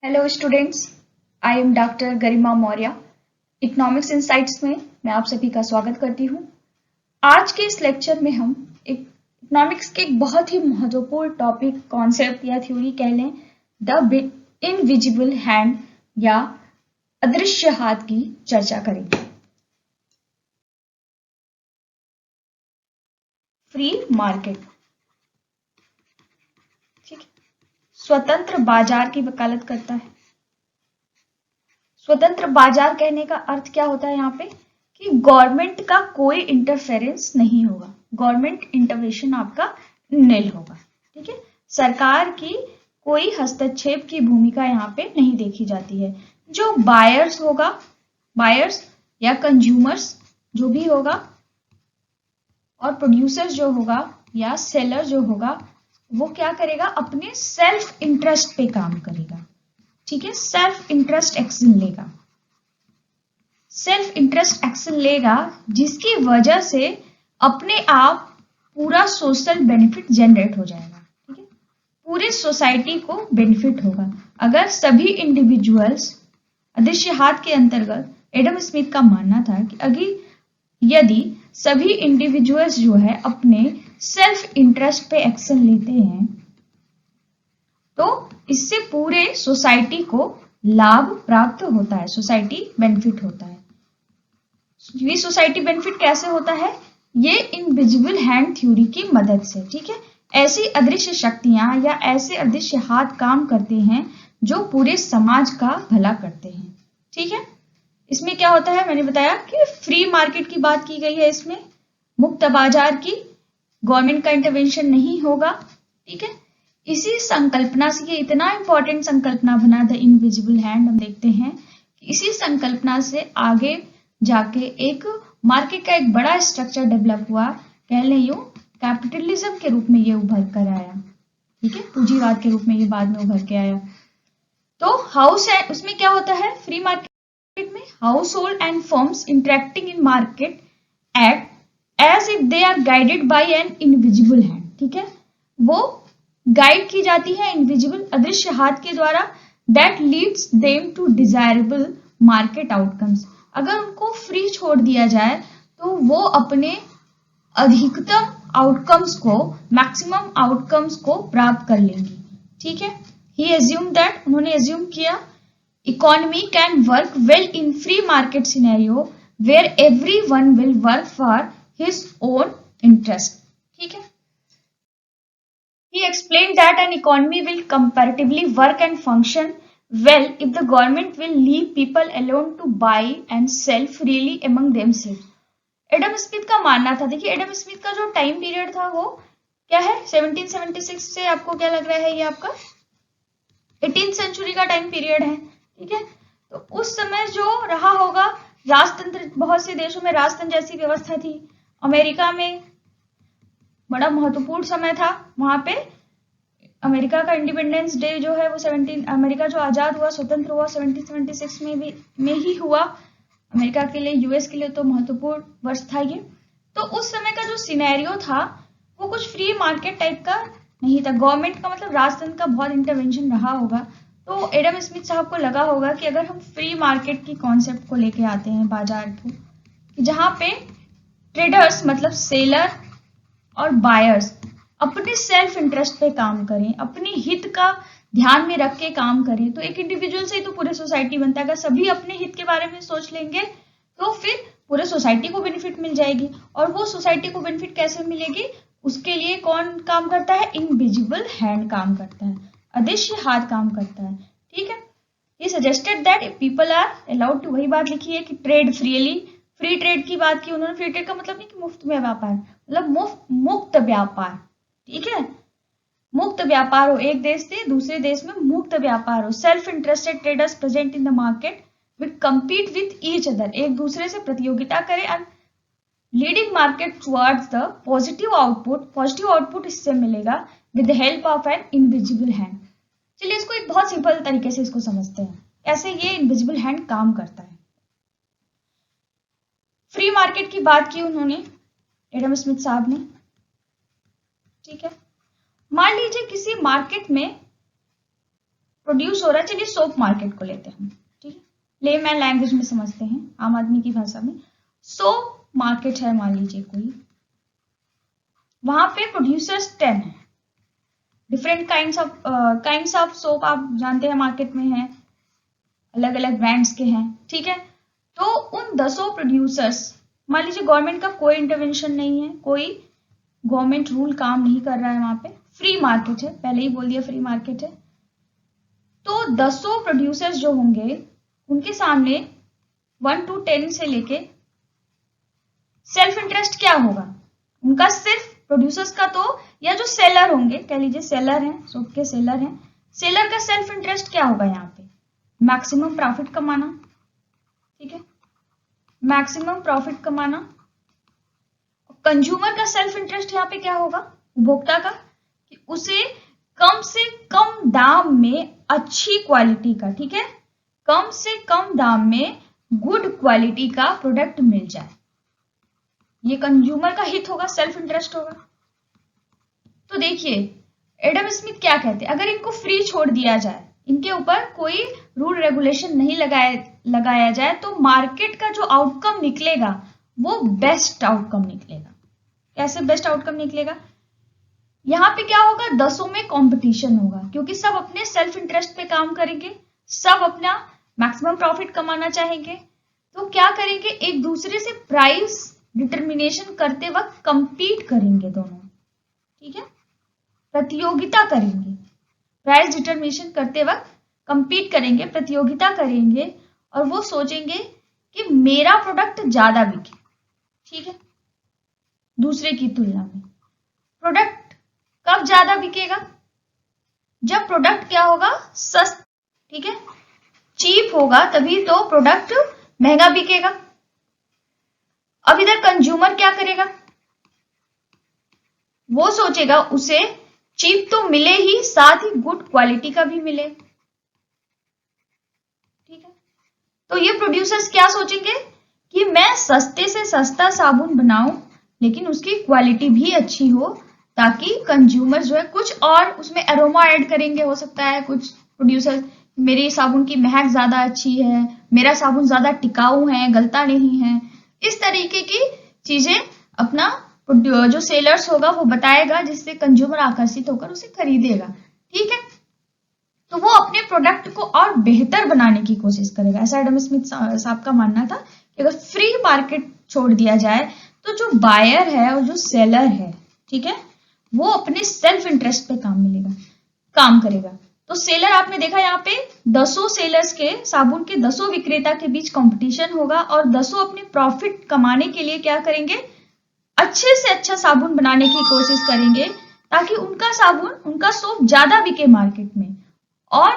Hello students, I am doctor Garima Maurya. Economics insights में मैं आप सभी का स्वागत करती हूँ। आज के इस लेक्चर में हम इकोनॉमिक्स के एक बहुत ही महत्वपूर्ण टॉपिक, कॉन्सेप्ट या थ्योरी कह लें, द इनविजिबल हैंड या अदृश्य हाथ की चर्चा करेंगे। फ्री मार्केट, ठीक है, स्वतंत्र बाजार की वकालत करता है। स्वतंत्र बाजार कहने का अर्थ क्या होता है यहाँ पे कि गवर्नमेंट का कोई इंटरफेरेंस नहीं होगा, गवर्नमेंट इंटरवेंशन आपका निल होगा। ठीक है, सरकार की कोई हस्तक्षेप की भूमिका यहाँ पे नहीं देखी जाती है। जो बायर्स होगा, बायर्स या कंज्यूमर्स जो भी होगा, और प्रोड्यूसर्स जो होगा या सेलर जो होगा, वो क्या करेगा, अपने सेल्फ इंटरेस्ट पे काम करेगा। ठीक है, सेल्फ इंटरेस्ट एक्शन लेगा, सेल्फ इंटरेस्ट एक्शन लेगा, जिसकी वजह से अपने आप पूरा सोशल बेनिफिट जनरेट हो जाएगा। ठीक है, पूरे सोसाइटी को बेनिफिट होगा। अगर सभी इंडिविजुअल्स, अदृश्य हाथ के अंतर्गत एडम स्मिथ का मानना था कि यदि सभी इंडिविजुअल्स जो है अपने सेल्फ इंटरेस्ट पे एक्शन लेते हैं तो इससे पूरे सोसाइटी को लाभ प्राप्त होता है, सोसाइटी बेनिफिट होता है। ये सोसाइटी बेनिफिट कैसे होता है? ये इनविजिबल हैंड थ्योरी की मदद से। ठीक है, ऐसी अदृश्य शक्तियां या ऐसे अदृश्य हाथ काम करते हैं जो पूरे समाज का भला करते हैं। ठीक है, इसमें क्या होता है, मैंने बताया कि फ्री मार्केट की बात की गई है, इसमें मुक्त बाजार की, गवर्नमेंट का इंटरवेंशन नहीं होगा। ठीक है, इसी संकल्पना से, ये इतना इंपॉर्टेंट संकल्पना बना द इनविजिबल हैंड, हम देखते हैं कि इसी संकल्पना से आगे जाके एक मार्केट का एक बड़ा स्ट्रक्चर डेवलप हुआ, कह लें यूं कैपिटलिज्म के रूप में ये उभर कर आया। ठीक है, पूंजीवाद के रूप में ये बाद में उभर के आया। तो हाउस है, उसमें क्या होता है, फ्री मार्केट में household and firms interacting in market act as if they are guided by an invisible hand. ठीक है, वो गाइड की जाती है इनविजिबल, अदृश्य हाथ के द्वारा, that leads them to desirable market outcomes. अगर उनको फ्री छोड़ दिया जाए तो वो अपने अधिकतम आउटकम्स को, मैक्सिमम आउटकम्स को प्राप्त कर लेंगी। ठीक है, ही एज्यूम दैट, उन्होंने एज्यूम किया, economy can work well in free market scenario where everyone will work for his own interest. ठीक है, he explained that an economy will comparatively work and function well if the government will leave people alone to buy and sell freely among themselves. Adam Smith का मानना था, देखिए Adam Smith का जो time period था वो क्या है, 1776 से आपको क्या लग रहा है, ये आपका 18th सेंचुरी का टाइम पीरियड है। ठीक है, तो उस समय जो रहा होगा राजतंत्र, बहुत से देशों में राजतंत्र जैसी व्यवस्था थी। अमेरिका में बड़ा महत्वपूर्ण समय था, वहां पे अमेरिका का इंडिपेंडेंस डे जो है वो अमेरिका जो आजाद हुआ, स्वतंत्र हुआ, 1776 में ही हुआ। अमेरिका के लिए, यूएस के लिए तो महत्वपूर्ण वर्ष था ये। तो उस समय का जो सिनेरियो था वो कुछ फ्री मार्केट टाइप का नहीं था। गवर्नमेंट का मतलब राजतंत्र का बहुत इंटरवेंशन रहा होगा। तो एडम स्मिथ साहब को लगा होगा कि अगर हम फ्री मार्केट की कॉन्सेप्ट को लेके आते हैं बाजार को, जहां पे ट्रेडर्स मतलब सेलर और बायर्स अपने सेल्फ इंटरेस्ट पे काम करें, अपने हित का ध्यान में रख के काम करें, तो एक इंडिविजुअल से ही तो पूरे सोसाइटी बनता है। अगर सभी अपने हित के बारे में सोच लेंगे तो फिर पूरे सोसाइटी को बेनिफिट मिल जाएगी। और वो सोसाइटी को बेनिफिट कैसे मिलेगी, उसके लिए कौन काम करता है, इनविजिबल हैंड काम करता है, अदृश्य हाथ काम करता है। ठीक है, ये suggested that if people are allowed to, वही बात लिखी है कि ट्रेड फ्रीली, फ्री ट्रेड की बात की उन्होंने। फ्री ट्रेड का मतलब नहीं कि मुफ्त में व्यापार, मतलब मुक्त व्यापार। ठीक है, मुक्त व्यापार हो, एक देश से दूसरे देश में मुक्त व्यापार हो। Self interested traders present in the market will compete with each other, एक दूसरे से प्रतियोगिता करें, and leading market towards the positive output, positive output इससे मिलेगा with the help of N invisible hand. चलिए इसको एक बहुत सिंपल तरीके से इसको समझते हैं, ऐसे ये इनविजिबल हैंड काम करता है। फ्री मार्केट की बात की उन्होंने, एडम स्मिथ साहब ने। ठीक है, मान लीजिए किसी मार्केट में प्रोड्यूस हो रहा है, चलिए सोप मार्केट को लेते हैं हम, ठीक है, लेमैन लैंग्वेज में समझते हैं, आम आदमी की भाषा में। सोप मार्केट है मान लीजिए कोई, वहां पे प्रोड्यूसर्स 10 है, डिफरेंट काइंड्स ऑफ सोप आप जानते हैं मार्केट में है, अलग अलग ब्रांड्स के हैं, ठीक है। तो उन 10 प्रोड्यूसर्स, मान लीजिए गवर्नमेंट का कोई इंटरवेंशन नहीं है, कोई गवर्नमेंट रूल काम नहीं कर रहा है, वहां पे फ्री मार्केट है, पहले ही बोल दिया फ्री मार्केट है। तो 10 प्रोड्यूसर्स जो होंगे उनके सामने 1 to 10 से लेके सेल्फ इंटरेस्ट क्या होगा उनका, सिर्फ प्रोड्यूसर्स का तो, या जो सेलर होंगे, कह लीजिए सेलर हैं, सोप के सेलर हैं, सेलर का सेल्फ इंटरेस्ट क्या होगा यहाँ पे, मैक्सिमम प्रॉफिट कमाना, ठीक है, मैक्सिमम प्रॉफिट कमाना। कंज्यूमर का सेल्फ इंटरेस्ट यहाँ पे क्या होगा, उपभोक्ता का, कि उसे कम से कम दाम में अच्छी क्वालिटी का, ठीक है, कम से कम दाम में गुड क्वालिटी का प्रोडक्ट मिल जाए, ये कंज्यूमर का हित होगा, सेल्फ इंटरेस्ट होगा। तो देखिए एडम स्मिथ क्या कहते हैं, अगर इनको फ्री छोड़ दिया जाए, इनके ऊपर कोई रूल रेगुलेशन नहीं लगाया जाए, तो मार्केट का जो आउटकम निकलेगा वो बेस्ट आउटकम निकलेगा। कैसे बेस्ट आउटकम निकलेगा, यहाँ पे क्या होगा, 10 में कंपटीशन होगा, क्योंकि सब अपने सेल्फ इंटरेस्ट पे काम करेंगे, सब अपना मैक्सिमम प्रॉफिट कमाना चाहेंगे। तो क्या करेंगे, एक दूसरे से प्राइस डिटर्मिनेशन करते वक्त कंपीट करेंगे दोनों, ठीक है, प्रतियोगिता करेंगे, प्राइस डिटर्मिनेशन करते वक्त कंपीट करेंगे, प्रतियोगिता करेंगे, और वो सोचेंगे कि मेरा प्रोडक्ट ज्यादा बिके, ठीक है, दूसरे की तुलना में। प्रोडक्ट कब ज्यादा बिकेगा, जब प्रोडक्ट क्या होगा, सस्ता, ठीक है, चीप होगा, तभी तो प्रोडक्ट महंगा बिकेगा। अब इधर कंज्यूमर क्या करेगा, वो सोचेगा उसे चीप तो मिले ही, साथ ही गुड क्वालिटी का भी मिले, ठीक है। तो ये प्रोड्यूसर्स क्या सोचेंगे कि मैं सस्ते से सस्ता साबुन बनाऊं, लेकिन उसकी क्वालिटी भी अच्छी हो, ताकि कंज्यूमर जो है कुछ और उसमें अरोमा ऐड करेंगे, हो सकता है कुछ प्रोड्यूसर, मेरी साबुन की महक ज्यादा अच्छी है, मेरा साबुन ज्यादा टिकाऊ है, गलता नहीं है, इस तरीके की चीजें अपना जो सेलर्स होगा वो बताएगा, जिससे कंज्यूमर आकर्षित होकर उसे खरीदेगा, ठीक है। तो वो अपने प्रोडक्ट को और बेहतर बनाने की कोशिश करेगा। ऐसा एडम स्मिथ साहब का मानना था कि अगर फ्री मार्केट छोड़ दिया जाए तो जो बायर है और जो सेलर है, ठीक है, वो अपने सेल्फ इंटरेस्ट पे काम करेगा। तो सेलर आपने देखा यहाँ पे 10 सेलर्स के, साबुन के 10 विक्रेता के बीच कंपटीशन होगा, और 10 अपने प्रॉफिट कमाने के लिए क्या करेंगे, अच्छे से अच्छा साबुन बनाने की कोशिश करेंगे, ताकि उनका साबुन, उनका सोप ज्यादा बिके मार्केट में, और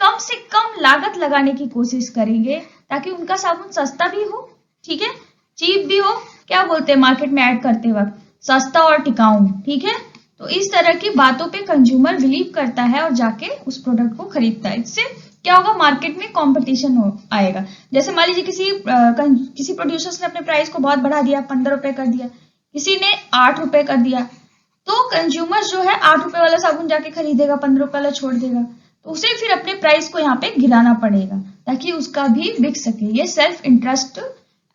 कम से कम लागत लगाने की कोशिश करेंगे, ताकि उनका साबुन सस्ता भी हो, ठीक है, चीप भी हो, क्या बोलते हैं मार्केट में ऐड करते वक्त, सस्ता और टिकाऊ, ठीक है। तो इस तरह की बातों पे कंज्यूमर बिलीव करता है और जाके उस प्रोडक्ट को खरीदता है। इससे क्या होगा, मार्केट में कंपटीशन आएगा। जैसे मान लीजिए किसी प्रोड्यूसर्स ने अपने प्राइस को बहुत बढ़ा दिया, 15 रुपए कर दिया, किसी ने 8 रुपए कर दिया, तो कंज्यूमर जो है 8 रुपए वाला साबुन जाके खरीदेगा, 15 रुपए वाला छोड़ देगा, तो उसे फिर अपने प्राइस को यहाँ पे गिराना पड़ेगा ताकि उसका भी बिक सके। ये सेल्फ इंटरेस्ट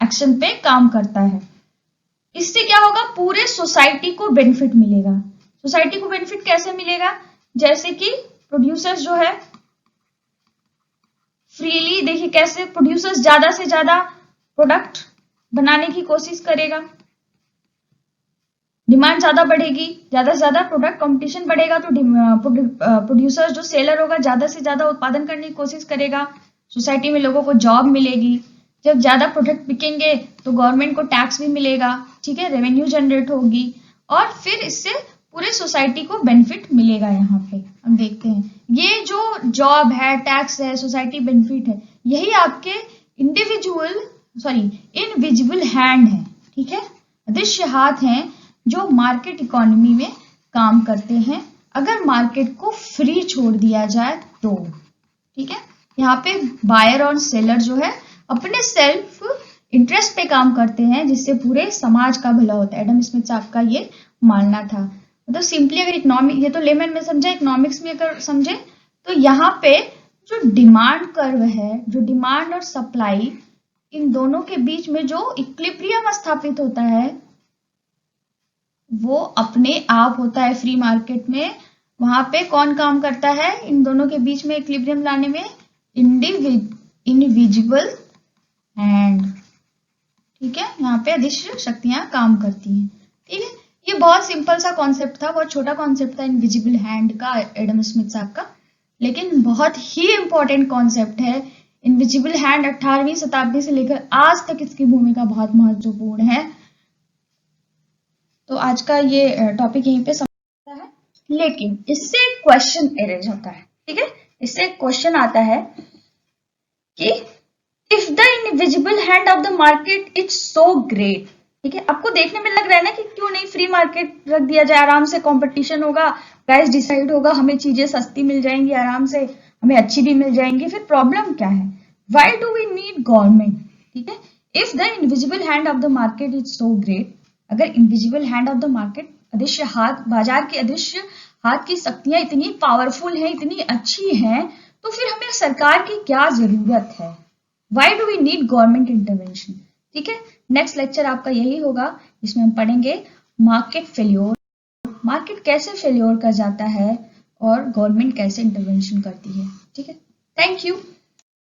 एक्शन पे काम करता है। इससे क्या होगा, पूरे सोसाइटी को बेनिफिट मिलेगा। सोसाइटी को बेनिफिट कैसे मिलेगा, जैसे कि प्रोड्यूसर्स जो है फ्रीली, देखिए कैसे प्रोड्यूसर्स ज्यादा से ज्यादा प्रोडक्ट बनाने की कोशिश करेगा, डिमांड ज्यादा बढ़ेगी, ज्यादा से ज्यादा प्रोडक्ट कंपटीशन बढ़ेगा, तो प्रोड्यूसर जो सेलर होगा ज्यादा से ज्यादा उत्पादन करने की कोशिश करेगा, सोसाइटी में लोगों को जॉब मिलेगी, जब ज्यादा प्रोडक्ट बिकेंगे तो गवर्नमेंट को टैक्स भी मिलेगा, ठीक है, रेवेन्यू जनरेट होगी, और फिर इससे पूरे सोसाइटी को बेनिफिट मिलेगा। यहाँ पे हम देखते हैं ये जो जॉब है, टैक्स है, सोसाइटी बेनिफिट है, यही आपके इनविजिबल हैंड है, ठीक है, अदृश्य हाथ हैं जो मार्केट इकोनॉमी में काम करते हैं, अगर मार्केट को फ्री छोड़ दिया जाए तो, ठीक है। यहाँ पे बायर और सेलर जो है अपने सेल्फ इंटरेस्ट पे काम करते हैं, जिससे पूरे समाज का भला होता है। एडम स्मिथ साहब का ये मानना था। मतलब सिंपली अगर इकोनॉमिक, ये तो लेमन में समझे, इकोनॉमिक्स में अगर समझे तो यहाँ पे जो डिमांड कर्व है, जो डिमांड और सप्लाई, इन दोनों के बीच में जो इक्विलिब्रियम स्थापित होता है वो अपने आप होता है फ्री मार्केट में। वहां पे कौन काम करता है इन दोनों के बीच में इक्विलिब्रियम लाने में? Invisible hand. ठीक है, यहाँ पे अदृश्य शक्तियां काम करती हैं। ठीक है, ये बहुत सिंपल सा कॉन्सेप्ट था, बहुत छोटा कॉन्सेप्ट था इनविजिबल हैंड का, एडम स्मिथ साहब का, लेकिन बहुत ही इंपॉर्टेंट कॉन्सेप्ट है। इनविजिबल हैंड 18वीं शताब्दी से लेकर आज तक इसकी भूमिका बहुत महत्वपूर्ण है। तो आज का ये टॉपिक यहीं पे समाप्त है, लेकिन इससे एक क्वेश्चन एरेज होता है। ठीक है, इससे एक क्वेश्चन आता है कि if the invisible hand of the market is so great, ठीक है, आपको देखने में लग रहा है ना कि क्यों नहीं फ्री मार्केट रख दिया जाए, आराम से कंपटीशन होगा, प्राइस डिसाइड होगा, हमें चीजें सस्ती मिल जाएंगी, आराम से हमें अच्छी भी मिल जाएंगी, फिर प्रॉब्लम क्या है? Why do we need government? ठीक है, if the invisible hand of the market is so great, अगर invisible hand of the market, अदृश्य हाथ, बाजार के अदृश्य हाथ की शक्तियां इतनी पावरफुल हैं, इतनी अच्छी हैं, तो फिर हमें सरकार की क्या जरूरत है? Why do we need government intervention? ठीक है, नेक्स्ट लेक्चर आपका यही होगा, इसमें हम पढ़ेंगे मार्केट फेल्योर, मार्केट कैसे फेल्योर कर जाता है और गवर्नमेंट कैसे इंटरवेंशन करती है। ठीक है, थैंक यू।